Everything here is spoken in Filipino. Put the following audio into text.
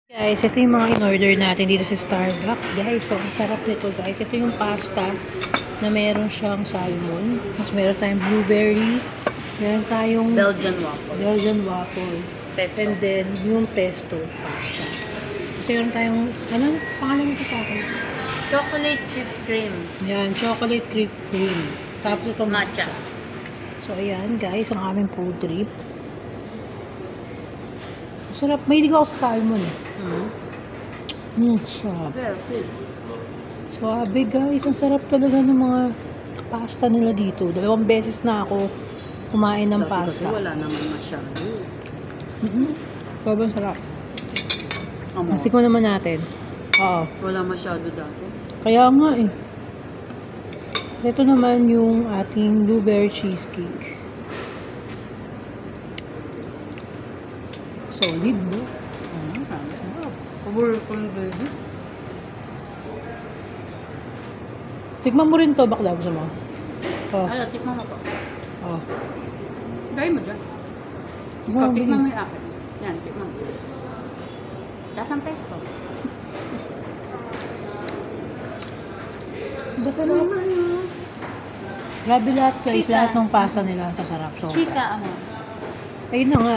Guys, ito yung mga in-order natin dito sa Starbucks. Guys, so ang sarap nito guys. Ito yung pasta na meron siyang salmon. Mas meron tayong blueberry. Meron tayong Belgian waffle. Pesto. And then, yung pesto pasta. Kasi meron tayong, ano pangalan nito sa akin? Chocolate chip cream. Yan, chocolate cream. Tapos ito Matcha. So, ayan guys, ang aming food trip. Sarap. Mahilig ako sa salmon. Sarap. Swabe guys. Ang sarap talaga ng mga pasta nila dito. 2 beses na ako kumain ng Dati pasta. kasi wala naman masyado. Sobrang sarap. Masikman naman natin. Oo. Wala masyado dati. Kaya nga eh. Ito naman yung ating blueberry cheesecake. Solid, no? Paborito ko yung baby. Tikman mo rin to, bakla. Gusto mo? Oh. Ano, tikman mo po. Oh. Gaya mo dyan. Ikaw, tikman mo yung akin. Yan, tikman mo. Tasang pesto. Masasarap. Grabe lahat guys. Lahat ng pasta nila sasarap. So, Chika, ano? ayun na nga.